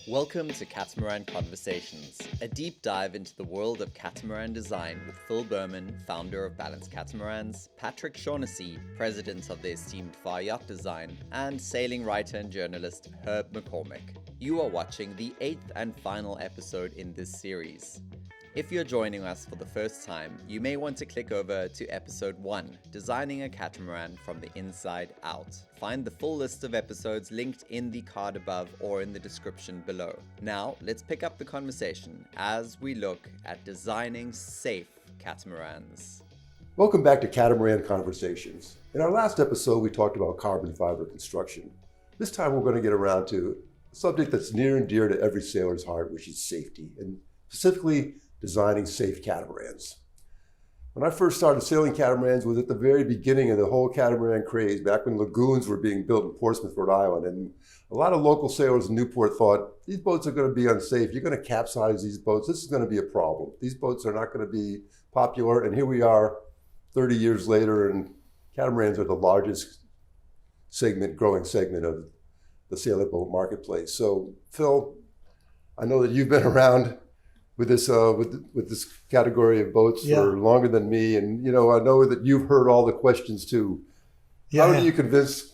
Welcome to Catamaran Conversations, a deep dive into the world of catamaran design with Phil Berman, founder of Balance Catamarans, Patrick Shaughnessy, president of the esteemed Far Yacht Design, and sailing writer and journalist Herb McCormick. You are watching the 8th and final episode in this series. If you're joining us for the first time, you may want to click over to episode 1, Designing a Catamaran from the Inside Out. Find the full list of episodes linked in the card above or in the description below. Now, let's pick up the conversation as we look at designing safe catamarans. Welcome back to Catamaran Conversations. In our last episode, we talked about carbon fiber construction. This time, we're going to get around to a subject that's near and dear to every sailor's heart, which is safety, and specifically designing safe catamarans. When I first started sailing catamarans was at the very beginning of the whole catamaran craze, back when lagoons were being built in Portsmouth, Rhode Island. And a lot of local sailors in Newport thought, these boats are going to be unsafe. You're going to capsize these boats. This is going to be a problem. These boats are not going to be popular. And here we are 30 years later, and catamarans are the largest growing segment of the sailboat marketplace. So Phil, I know that you've been around with this category of boats for longer than me, and I know that you've heard all the questions too. How do you convince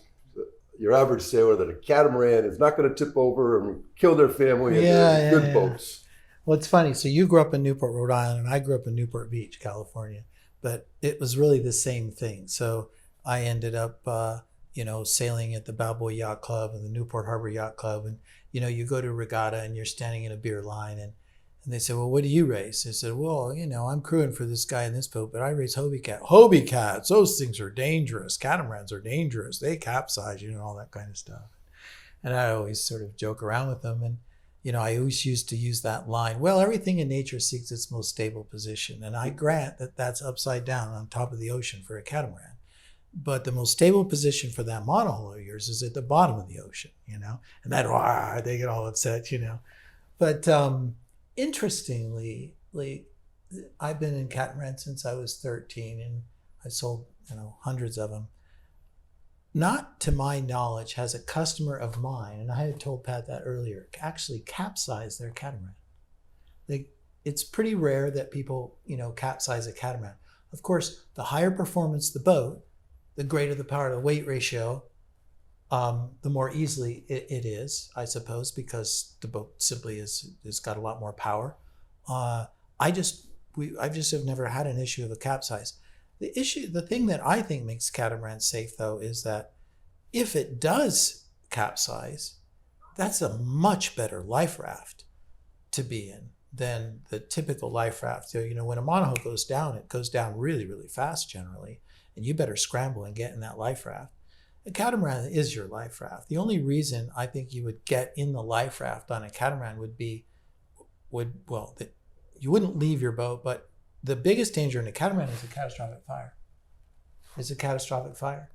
your average sailor that a catamaran is not going to tip over and kill their family and they're good boats? Well, it's funny. So you grew up in Newport, Rhode Island, and I grew up in Newport Beach, California, but it was really the same thing. So I ended up sailing at the Balboa Yacht Club and the Newport Harbor Yacht Club, and you go to regatta and you're standing in a beer line, and they said, well, what do you race? I said, well, I'm crewing for this guy in this boat, but I race Hobie Cat. Hobie Cats, those things are dangerous. Catamarans are dangerous. They capsize, all that kind of stuff. And I always sort of joke around with them. And, I always used to use that line, well, everything in nature seeks its most stable position. And I grant that that's upside down on top of the ocean for a catamaran. But the most stable position for that monohull of yours is at the bottom of the ocean, and that, they get all upset, But, interestingly, I've been in catamaran since I was 13, and I sold, hundreds of them. Not to my knowledge has a customer of mine, and I had told Pat that earlier, actually capsized their catamaran. It's pretty rare that people, capsize a catamaran. Of course, the higher performance the boat, the greater the power to weight ratio, the more easily it is, I suppose, because the boat simply has got a lot more power. I just have never had an issue of a capsize. The thing that I think makes catamaran safe, though, is that if it does capsize, that's a much better life raft to be in than the typical life raft. So, when a monohull goes down, it goes down really, really fast generally, and you better scramble and get in that life raft. A catamaran is your life raft. The only reason I think you would get in the life raft on a catamaran that you wouldn't leave your boat, but the biggest danger in a catamaran is a catastrophic fire. It's a catastrophic fire,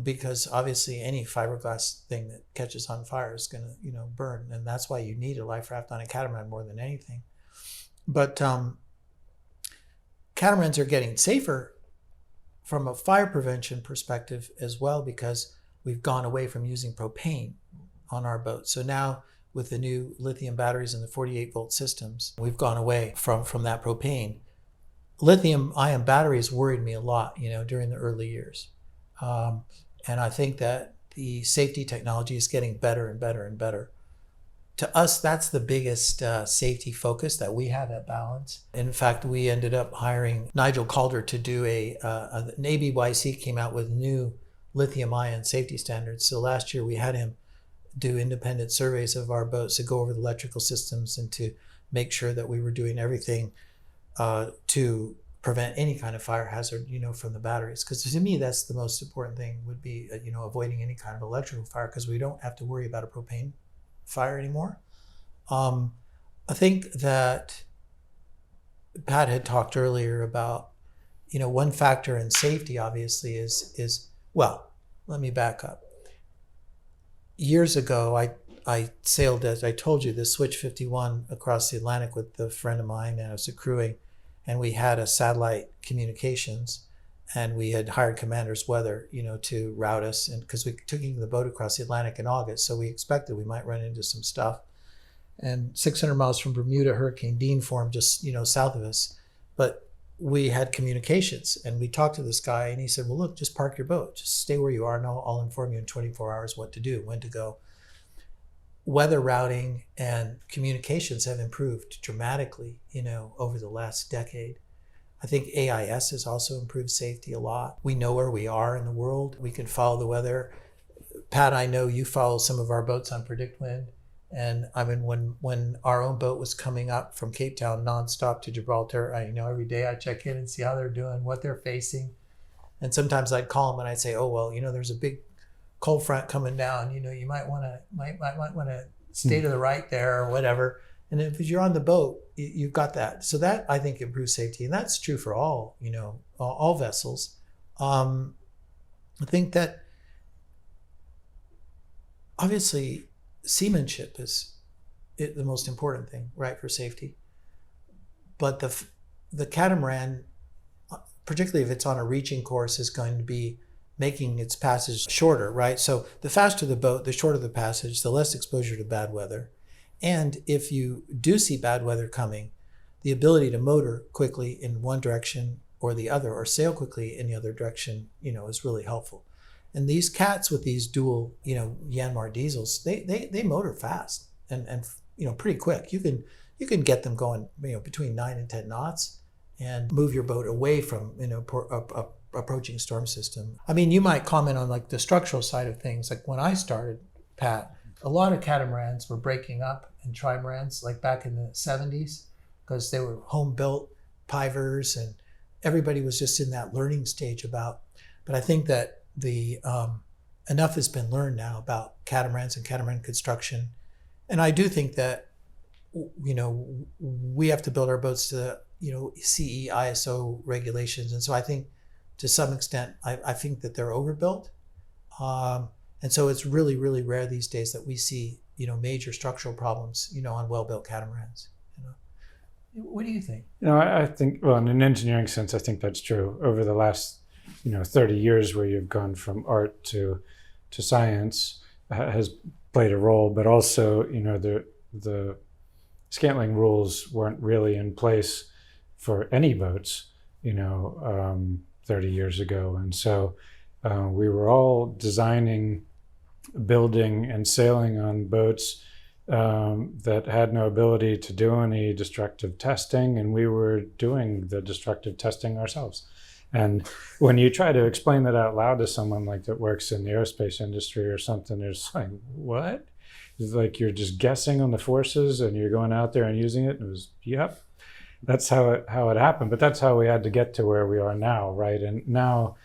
because obviously any fiberglass thing that catches on fire is going to, burn, and that's why you need a life raft on a catamaran more than anything. But catamarans are getting safer from a fire prevention perspective as well, because we've gone away from using propane on our boats. So now with the new lithium batteries and the 48 volt systems, we've gone away from that propane. Lithium ion batteries worried me a lot, during the early years. And I think that the safety technology is getting better and better and better. To us, that's the biggest safety focus that we have at Balance. In fact, we ended up hiring Nigel Calder to do an ABYC came out with new lithium ion safety standards. So last year we had him do independent surveys of our boats to go over the electrical systems and to make sure that we were doing everything to prevent any kind of fire hazard, from the batteries. Because to me, that's the most important thing, would be, avoiding any kind of electrical fire, because we don't have to worry about a propane fire anymore. I think that Pat had talked earlier about, one factor in safety obviously is let me back up. Years ago, I sailed, as I told you, the Switch 51 across the Atlantic with a friend of mine, and I was crewing, and we had a satellite communications, and we had hired Commander's Weather, to route us, and because we took the boat across the Atlantic in August, so we expected we might run into some stuff. and 600 miles from Bermuda, Hurricane Dean formed just, south of us. But we had communications, and we talked to this guy, and he said, well, look, just park your boat. Just stay where you are, and I'll inform you in 24 hours what to do, when to go. Weather routing and communications have improved dramatically, over the last decade. I think AIS has also improved safety a lot. We know where we are in the world. We can follow the weather. Pat, I know you follow some of our boats on PredictWind. And I mean, when our own boat was coming up from Cape Town nonstop to Gibraltar, every day I check in and see how they're doing, what they're facing. And sometimes I'd call them and I'd say, oh, well, there's a big cold front coming down. You might want to stay to the right there or whatever. And if you're on the boat, you've got that. So that, I think, improves safety. And that's true for all vessels. I think that obviously seamanship is the most important thing, right, for safety. But the catamaran, particularly if it's on a reaching course, is going to be making its passage shorter, right? So the faster the boat, the shorter the passage, the less exposure to bad weather. And if you do see bad weather coming, the ability to motor quickly in one direction or the other, or sail quickly in the other direction, is really helpful. And these cats with these dual, Yanmar diesels, they motor fast and pretty quick. You can get them going, between 9 and 10 knots and move your boat away from, approaching storm system. I mean, you might comment on like the structural side of things. Like when I started, Pat, a lot of catamarans were breaking up and trimarans, like back in the 70s, because they were home built pivers and everybody was just in that learning stage but I think that enough has been learned now about catamarans and catamaran construction. And I do think that, we have to build our boats to, CE, ISO regulations. And so I think to some extent, I think that they're overbuilt. And so it's really, really rare these days that we see, major structural problems, on well-built catamarans. What do you think? I think, well, in an engineering sense, I think that's true. Over the last 30 years where you've gone from art to science has played a role, but also, the scantling rules weren't really in place for any boats, 30 years ago. And so we were all designing, building, and sailing on boats that had no ability to do any destructive testing, and we were doing the destructive testing ourselves. And when you try to explain that out loud to someone like that works in the aerospace industry or something, they're just like, what? It's like you're just guessing on the forces and you're going out there and using it. And it was, yep, that's how it happened. But that's how we had to get to where we are now, right? And now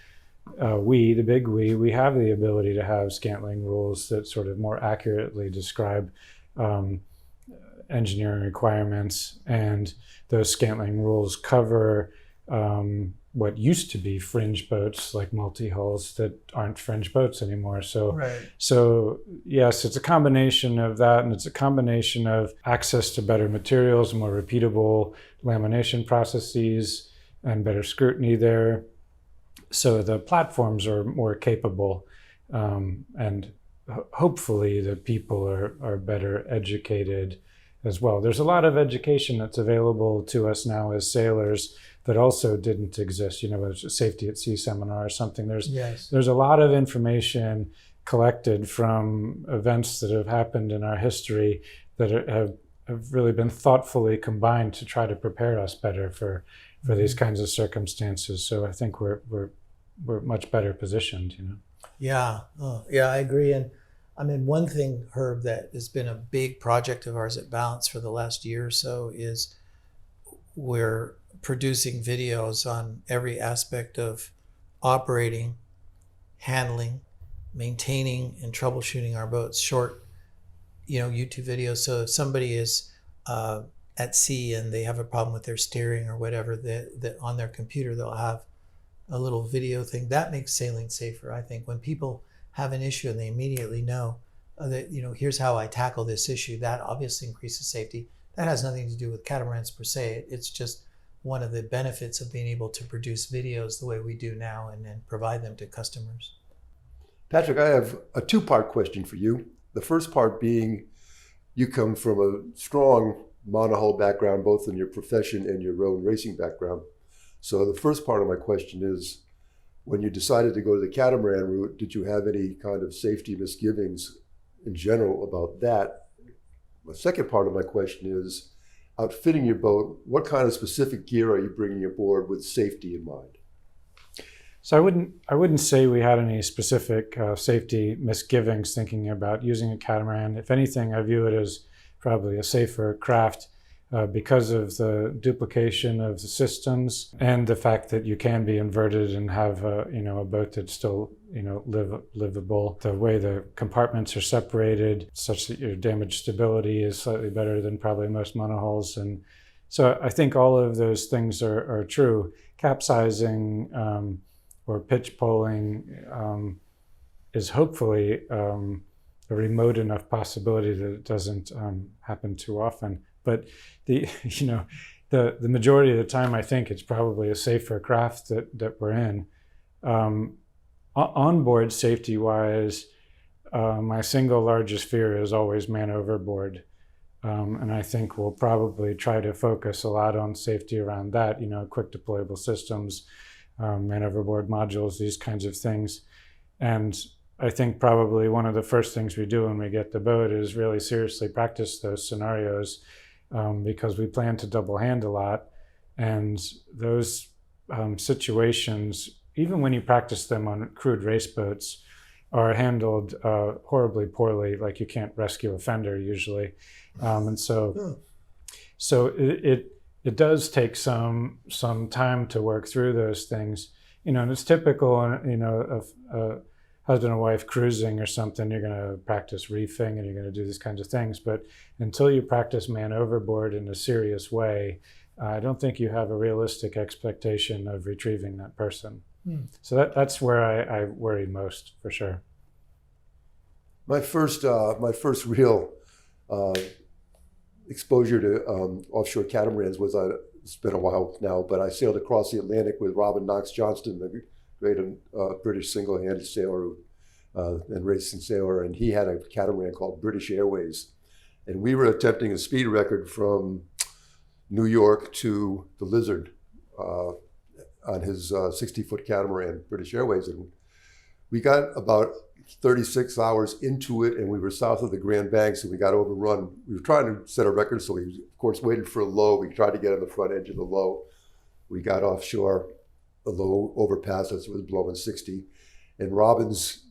we have the ability to have scantling rules that sort of more accurately describe engineering requirements. And those scantling rules cover what used to be fringe boats, like multi-hulls, that aren't fringe boats anymore. So, right. So yes, it's a combination of that, and it's a combination of access to better materials, more repeatable lamination processes, and better scrutiny there. So the platforms are more capable, and hopefully the people are better educated as well. There's a lot of education that's available to us now as sailors that also didn't exist, whether it's a safety at sea seminar or something. There's a lot of information collected from events that have happened in our history that have really been thoughtfully combined to try to prepare us better for these kinds of circumstances. So I think we're much better positioned, Yeah, I agree. And I mean, one thing, Herb, that has been a big project of ours at Balance for the last year or so is we're producing videos on every aspect of operating, handling, maintaining, and troubleshooting our boats. Short, YouTube videos. So if somebody is at sea and they have a problem with their steering or whatever, that on their computer they'll have a little video thing. That makes sailing safer, I think. When people have an issue and they immediately know that, here's how I tackle this issue, that obviously increases safety. That has nothing to do with catamarans per se. It's just one of the benefits of being able to produce videos the way we do now and then provide them to customers. Patrick, I have a two-part question for you. The first part being, you come from a strong monohull background, both in your profession and your own racing background. So the first part of my question is, when you decided to go to the catamaran route, did you have any kind of safety misgivings in general about that? My second part of my question is, outfitting your boat, what kind of specific gear are you bringing aboard with safety in mind? So I wouldn't say we had any specific safety misgivings thinking about using a catamaran. If anything, I view it as probably a safer craft because of the duplication of the systems and the fact that you can be inverted and have a boat that's still livable. The way the compartments are separated, such that your damage stability is slightly better than probably most monohulls, and so I think all of those things are true. Capsizing or pitch poling is hopefully a remote enough possibility that it doesn't happen too often. But the majority of the time, I think it's probably a safer craft that we're in. Onboard safety-wise, my single largest fear is always man overboard. And I think we'll probably try to focus a lot on safety around that, quick deployable systems, man overboard modules, these kinds of things. And I think probably one of the first things we do when we get the boat is really seriously practice those scenarios, because we plan to double hand a lot. And those situations, even when you practice them on crude race boats, are handled horribly poorly, like you can't rescue a fender usually. And so it does take some time to work through those things, and it's typical, of a husband and wife cruising or something. You're going to practice reefing and you're going to do these kinds of things, but until you practice man overboard in a serious way, I don't think you have a realistic expectation of retrieving that person. So that's where I worry most, for sure. My first real exposure to offshore catamarans was, it's been a while now, but I sailed across the Atlantic with Robin Knox Johnston, the great British single-handed sailor and racing sailor, and he had a catamaran called British Airways. And we were attempting a speed record from New York to the Lizard on his 60-foot catamaran, British Airways. And we got about 36 hours into it, and we were south of the Grand Banks, and we got overrun. We were trying to set a record, so we, of course, waited for a low. We tried to get on the front edge of the low. We got offshore, a low overpass, as it was blowing 60. And Robin's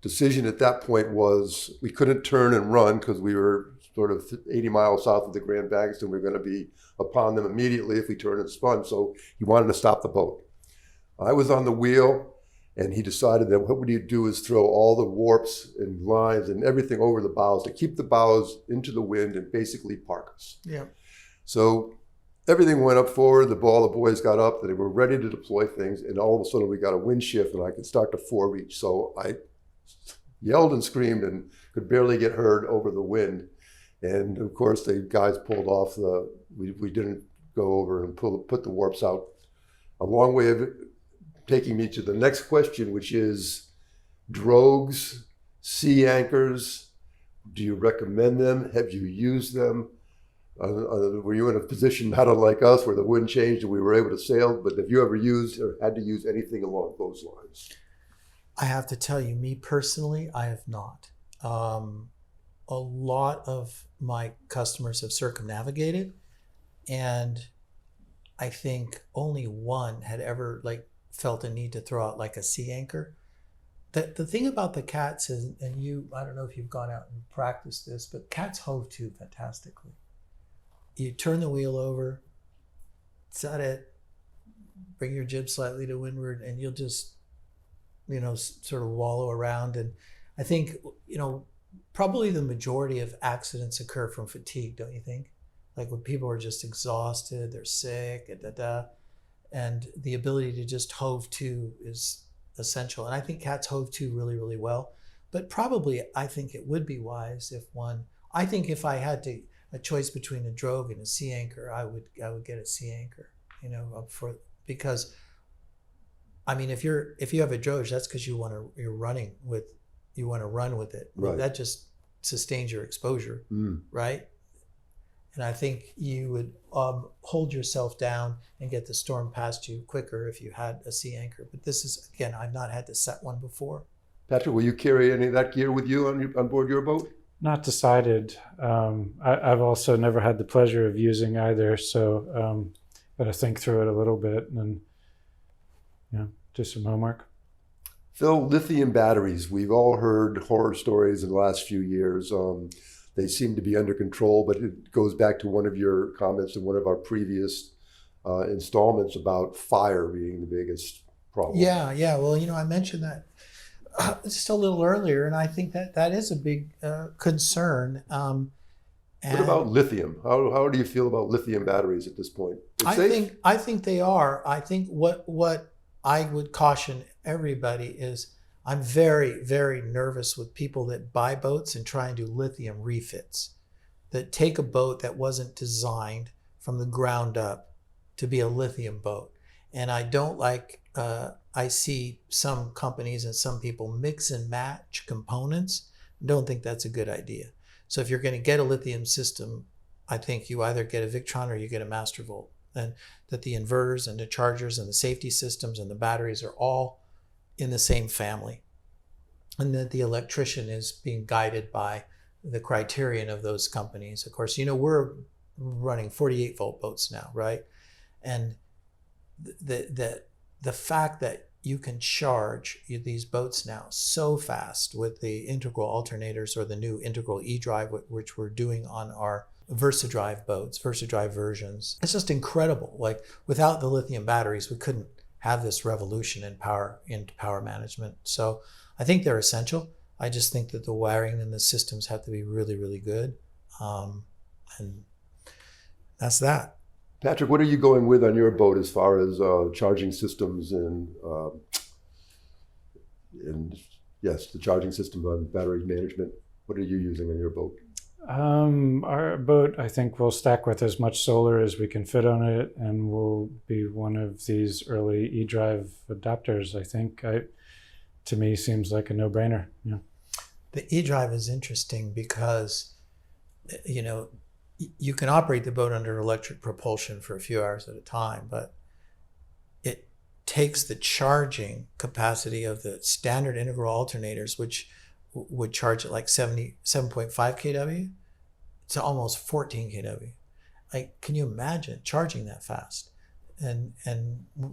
decision at that point was we couldn't turn and run because we were sort of 80 miles south of the Grand Banks, and we were going to be upon them immediately if we turned and spun. So he wanted to stop the boat. I was on the wheel, and he decided that what would he do is throw all the warps and lines and everything over the bows to keep the bows into the wind and basically park us. Yeah. So everything went up forward. All the boys got up. They were ready to deploy things, and all of a sudden we got a wind shift, and I could start to forereach. So I yelled and screamed and could barely get heard over the wind. And of course, the guys pulled off we didn't go over and put the warps out. A long way of taking me to the next question, which is drogues, sea anchors. Do you recommend them? Have you used them? Were you in a position not unlike us where the wind changed and we were able to sail? But have you ever used or had to use anything along those lines? I have to tell you, me personally, I have not. A lot of my customers have circumnavigated, and I think only one had ever felt a need to throw out a sea anchor. The thing about the cats is, and I don't know if you've gone out and practiced this, but cats hove to fantastically. You turn the wheel over, set it, bring your jib slightly to windward, and you'll just, sort of wallow around. And I think, probably the majority of accidents occur from fatigue, don't you think? Like when people are just exhausted, they're sick, and the ability to just hove to is essential. And I think cats hove to really, really well. But probably I think it would be wise if I had a choice between a drogue and a sea anchor, I would get a sea anchor, because I mean, if you have a drogue, that's because you want to run with it. Right. That just sustains your exposure, Mm. right? And I think you would hold yourself down and get the storm past you quicker if you had a sea anchor. But this is, again, I've not had to set one before. Patrick, will you carry any of that gear with you on board your boat? Not decided. I've also never had the pleasure of using either, so got to think through it a little bit and do some homework. Phil, lithium batteries. We've all heard horror stories in the last few years. They seem to be under control, but it goes back to one of your comments in one of our previous installments about fire being the biggest problem. Yeah. Well, I mentioned that just a little earlier, and I think that is a big concern. What about lithium? How do you feel about lithium batteries at this point? I think they are. I think what I would caution everybody is I'm very, very nervous with people that buy boats and try and do lithium refits, that take a boat that wasn't designed from the ground up to be a lithium boat. And I don't like, I see some companies and some people mix and match components. Don't think that's a good idea. So if you're going to get a lithium system, I think you either get a Victron or you get a Mastervolt. And that the inverters and the chargers and the safety systems and the batteries are all in the same family. And that the electrician is being guided by the criterion of those companies. Of course, we're running 48 volt boats now, right? And the fact that you can charge these boats now so fast with the integral alternators or the new integral eDrive, which we're doing on our VersaDrive boats, VersaDrive versions. It's just incredible. Like without the lithium batteries, we couldn't have this revolution in power management. So I think they're essential. I just think that the wiring and the systems have to be really, really good. And that's that. Patrick, what are you going with on your boat as far as charging systems and yes, the charging system on battery management? What are you using on your boat? Our boat, I think, will stack with as much solar as we can fit on it, and will be one of these early eDrive adapters. I think, to me, seems like a no-brainer. Yeah. The eDrive is interesting because, you can operate the boat under electric propulsion for a few hours at a time, but it takes the charging capacity of the standard integral alternators, which would charge at like 7.5 kW to almost 14 kW. Like, can you imagine charging that fast? And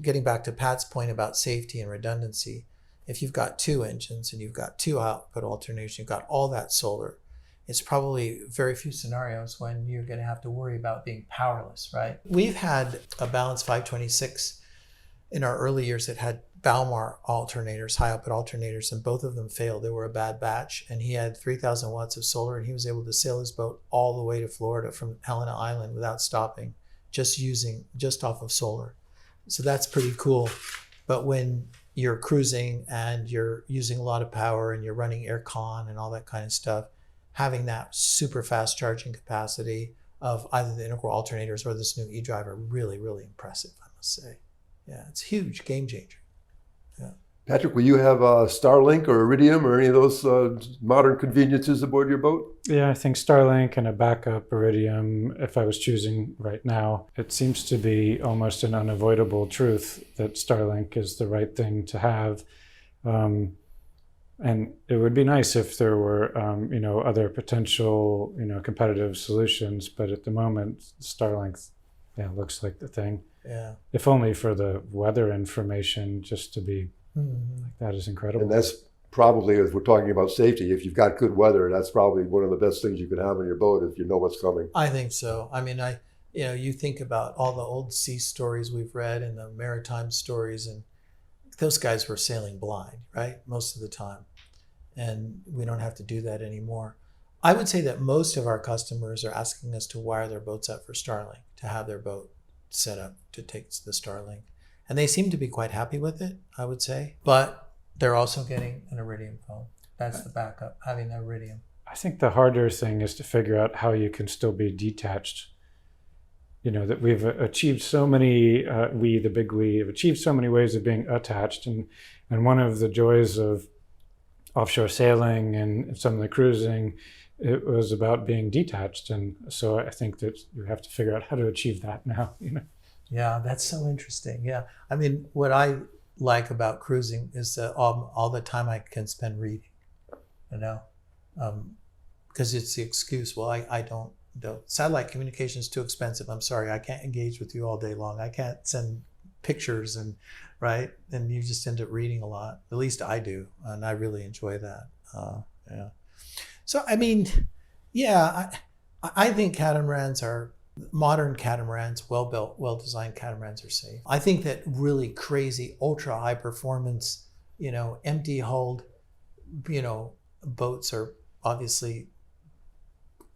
getting back to Pat's point about safety and redundancy, if you've got two engines and you've got two output alternators, you've got all that solar, it's probably very few scenarios when you're going to have to worry about being powerless, right? We've had a Balance 526 in our early years that had Balmar alternators, high output alternators, and both of them failed. They were a bad batch, and he had 3,000 watts of solar, and he was able to sail his boat all the way to Florida from Helena Island without stopping, just off of solar. So that's pretty cool. But when you're cruising and you're using a lot of power and you're running air con and all that kind of stuff, having that super fast charging capacity of either the integral alternators or this new eDrive are really, really impressive, I must say. Yeah, it's a huge game changer. Yeah. Patrick, will you have Starlink or Iridium or any of those modern conveniences aboard your boat? Yeah, I think Starlink and a backup Iridium, if I was choosing right now. It seems to be almost an unavoidable truth that Starlink is the right thing to have. And it would be nice if there were, other potential, competitive solutions. But at the moment, Starlink, looks like the thing. Yeah. If only for the weather information, just to be like that is incredible. And that's probably, as we're talking about safety, if you've got good weather, that's probably one of the best things you can have on your boat if you know what's coming. I think so. I mean, you think about all the old sea stories we've read and the maritime stories, and those guys were sailing blind, right? Most of the time. And we don't have to do that anymore. I would say that most of our customers are asking us to wire their boats up for Starlink, to have their boat set up to take the Starlink. And they seem to be quite happy with it, I would say. But they're also getting an Iridium phone. That's the backup, having the Iridium. I think the harder thing is to figure out how you can still be detached. That we've achieved so many, we have achieved so many ways of being attached. And one of the joys of offshore sailing and some of the cruising it was about being detached. And so I think that you have to figure out how to achieve that now, Yeah, that's so interesting. Yeah. I mean, what I like about cruising is all the time I can spend reading, you know, because it's the excuse. Well, I don't satellite communication is too expensive. I'm sorry, I can't engage with you all day long. I can't send pictures right. And you just end up reading a lot. At least I do. And I really enjoy that. Yeah. So, I mean, yeah, I think modern catamarans, well-built, well-designed catamarans are safe. I think that really crazy, ultra high performance, empty hold, boats are obviously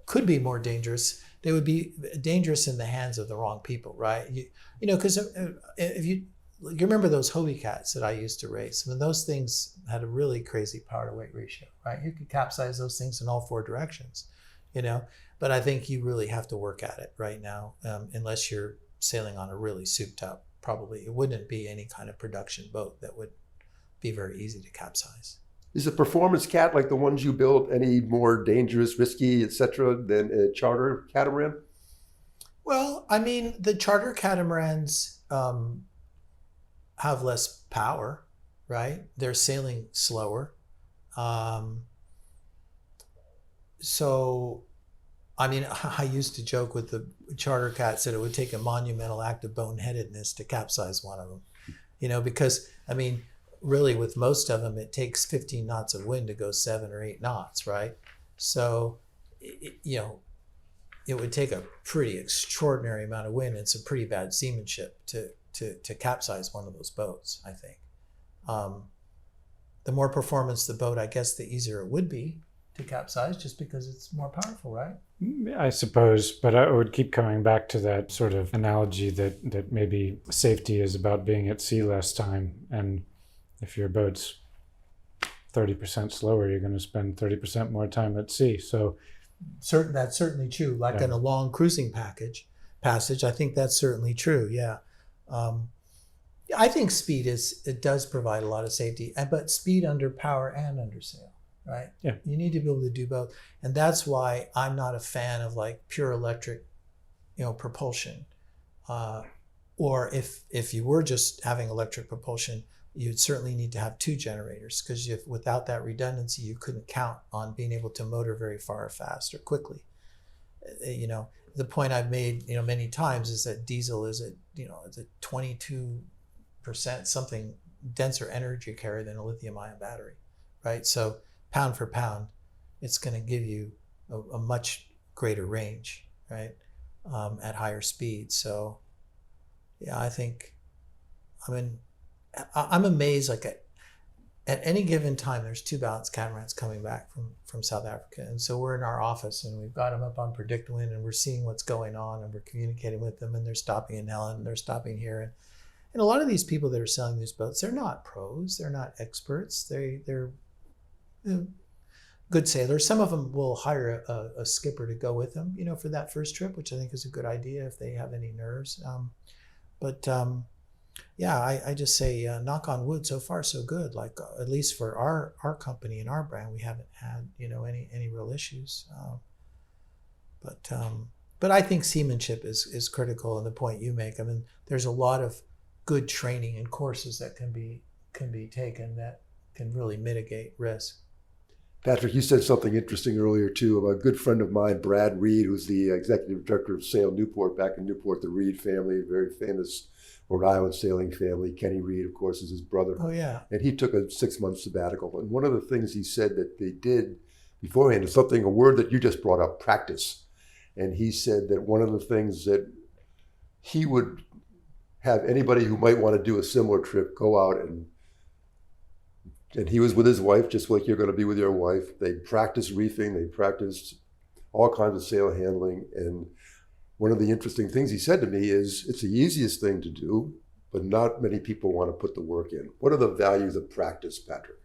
could be more dangerous. They would be dangerous in the hands of the wrong people, right? Because if you remember those Hobie cats that I used to race, I mean, those things had a really crazy power to weight ratio, right? You could capsize those things in all four directions, but I think you really have to work at it right now, unless you're sailing on a really souped up, probably it wouldn't be any kind of production boat that would be very easy to capsize. Is a performance cat like the ones you built any more dangerous, risky, etc., than a charter catamaran? Well, I mean, the charter catamarans have less power, right? They're sailing slower. So, I mean, I used to joke with the charter cats that it would take a monumental act of boneheadedness to capsize one of them, because, I mean, really with most of them, it takes 15 knots of wind to go 7 or 8 knots, right? So, it would take a pretty extraordinary amount of wind and some pretty bad seamanship to capsize one of those boats, I think. The more performance the boat, I guess, the easier it would be to capsize just because it's more powerful, right? I suppose, but I would keep coming back to that sort of analogy that maybe safety is about being at sea less time. And if your boat's 30% slower, you're going to spend 30% more time at sea. So that's certainly true. Like in a long cruising passage, I think that's certainly true. Yeah. I think speed it does provide a lot of safety, but speed under power and under sail, right? Yeah. You need to be able to do both. And that's why I'm not a fan of like pure electric, propulsion. Or if you were just having electric propulsion, you'd certainly need to have 2 generators, because without that redundancy, you couldn't count on being able to motor very far or fast or quickly. The point I've made, many times is that diesel is a 22% something denser energy carrier than a lithium-ion battery, right? So pound for pound, it's going to give you a much greater range, right? At higher speed. So, yeah, I'm amazed. Like at any given time, there's 2 Balance Catamarans coming back from South Africa, and so we're in our office and we've got them up on PredictWind and we're seeing what's going on and we're communicating with them, and they're stopping in Helen and they're stopping here, and a lot of these people that are selling these boats, they're not pros, they're not experts, they're good sailors. Some of them will hire a skipper to go with them, for that first trip, which I think is a good idea if they have any nerves. Yeah, I just say, knock on wood, so far so good. Like at least for our company and our brand, we haven't had any real issues. But I think seamanship is critical, and the point you make. I mean, there's a lot of good training and courses that can be taken that can really mitigate risk. Patrick, you said something interesting earlier too. A good friend of mine, Brad Reed, who's the executive director of Sail Newport back in Newport, the Reed family, a very famous Rhode Island sailing family. Kenny Reed, of course, is his brother. Oh, yeah. And he took a 6-month sabbatical. And one of the things he said that they did beforehand is a word that you just brought up, practice. And he said that one of the things that he would have anybody who might want to do a similar trip go out and he was with his wife, just like you're going to be with your wife. They practiced reefing, they practiced all kinds of sail handling. And one of the interesting things he said to me is, it's the easiest thing to do, but not many people want to put the work in. What are the values of practice, Patrick?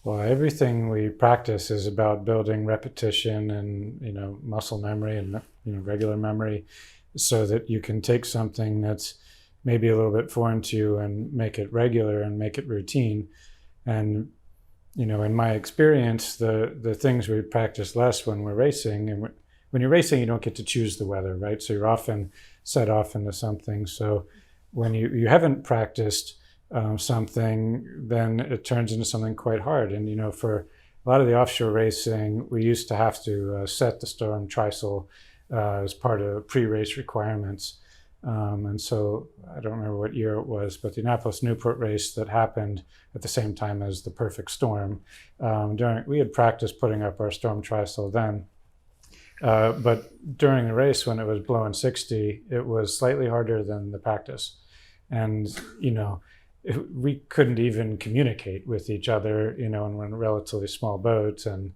Well, everything we practice is about building repetition and, muscle memory and, regular memory, so that you can take something that's maybe a little bit foreign to you and make it regular and make it routine. And in my experience, the things we practice less when we're racing, and when you're racing, you don't get to choose the weather, right? So you're often set off into something. So when you haven't practiced something, then it turns into something quite hard. And for a lot of the offshore racing, we used to have to set the storm trysail as part of pre-race requirements. And so I don't remember what year it was, but the Annapolis-Newport race that happened at the same time as the perfect storm, we had practiced putting up our storm trysail then. But during the race, when it was blowing 60, it was slightly harder than the practice. And, we couldn't even communicate with each other, and we're in relatively small boats, and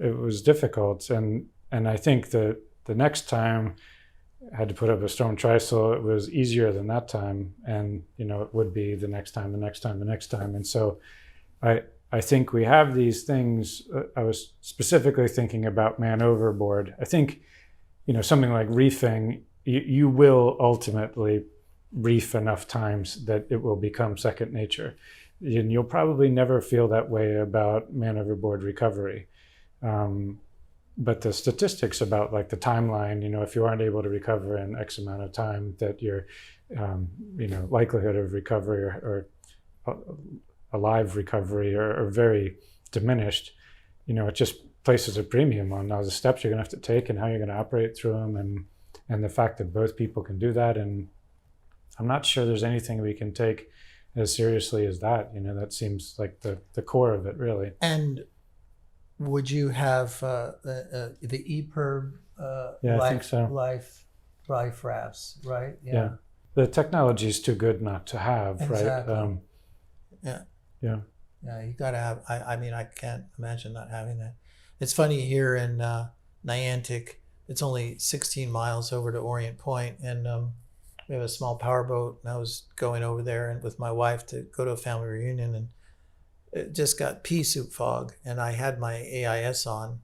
it was difficult. And I think that the next time I had to put up a storm trysail, it was easier than that time. And, it would be the next time, the next time, the next time. And so I think we have these things. I was specifically thinking about man overboard. I think, something like reefing, you will ultimately reef enough times that it will become second nature. And you'll probably never feel that way about man overboard recovery. But the statistics about like the timeline, if you aren't able to recover in X amount of time, that your, likelihood of recovery or alive recovery are very diminished. It just places a premium on all the steps you're going to have to take and how you're going to operate through them, and the fact that both people can do that. And I'm not sure there's anything we can take as seriously as that. That seems like the core of it, really. And would you have the EPIRB I think so. life rafts, right? Yeah. The technology is too good not to have, exactly. Right? Yeah, you got to have, I can't imagine not having that. It's funny, here in Niantic, it's only 16 miles over to Orient Point, and we have a small powerboat, and I was going over there and with my wife to go to a family reunion, and it just got pea soup fog, and I had my AIS on,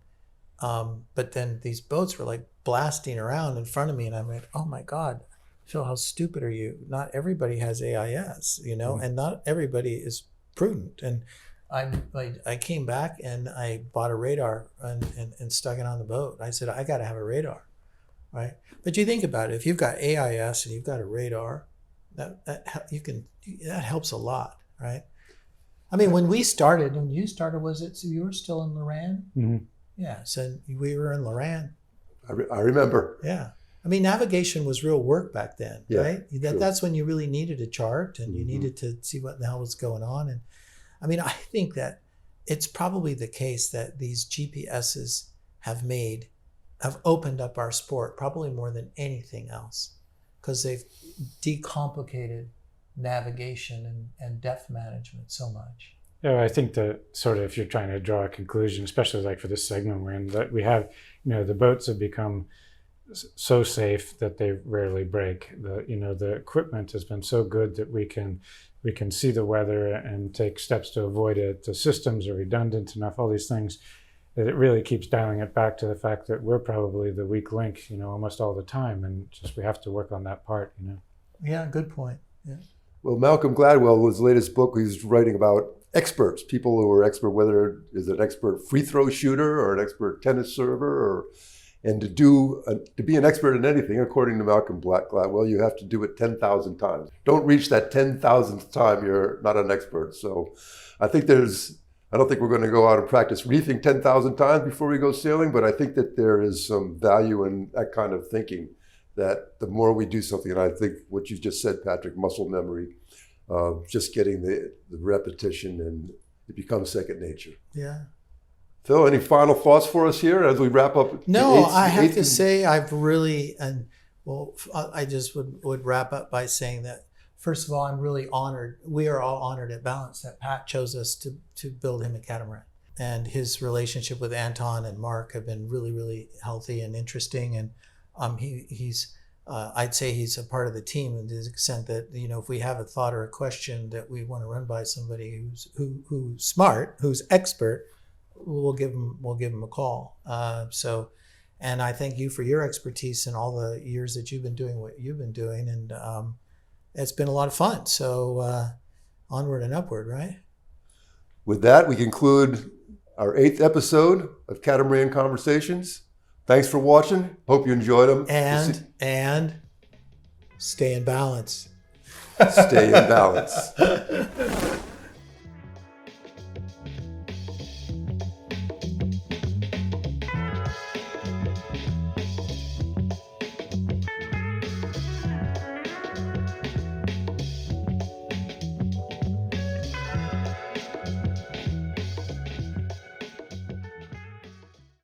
but then these boats were like blasting around in front of me, and I went, oh my God, Phil, how stupid are you? Not everybody has AIS, and not everybody is prudent. And I came back and I bought a radar and stuck it on the boat. I said, I got to have a radar, right? But you think about it, if you've got AIS and you've got a radar, that helps a lot, right? I mean, when you started, so you were still in Loran? Mm-hmm. Yeah, so we were in Loran. I remember. Yeah. I mean, navigation was real work back then, right? True. That's when you really needed a chart, and you needed to see what the hell was going on. And I mean, I think that it's probably the case that these GPSs have opened up our sport probably more than anything else, because they've decomplicated navigation and depth management so much. Yeah, I think that sort of, if you're trying to draw a conclusion, especially like for this segment we're in, that we have, the boats have become so safe that they rarely break. The equipment has been so good that we can see the weather and take steps to avoid it. The systems are redundant enough, all these things, that it really keeps dialing it back to the fact that we're probably the weak link, almost all the time, and just we have to work on that part. Yeah, good point. Yeah. Well, Malcolm Gladwell, his latest book, he's writing about experts, people who are expert, whether it's an expert free throw shooter or an expert tennis server, and to be an expert in anything, according to Malcolm Gladwell, you have to do it 10,000 times. Don't reach that 10,000th time, you're not an expert. So I don't think we're going to go out and practice reefing 10,000 times before we go sailing, but I think that there is some value in that kind of thinking, that the more we do something, and I think what you just said, Patrick, muscle memory, just getting the repetition, and it becomes second nature. Yeah. Phil, any final thoughts for us here as we wrap up? No, I have to say I just would wrap up by saying that, first of all, I'm really honored. We are all honored at Balance that Pat chose us to build him a catamaran. And his relationship with Anton and Mark have been really, really healthy and interesting. And I'd say he's a part of the team in the extent that, if we have a thought or a question that we want to run by somebody who's smart, who's expert, we'll give him a call. And I thank you for your expertise in all the years that you've been doing what you've been doing, and it's been a lot of fun. So onward and upward, right? With that, we conclude our 8th episode of Catamaran Conversations. Thanks for watching. Hope you enjoyed them. And stay in balance. Stay in balance.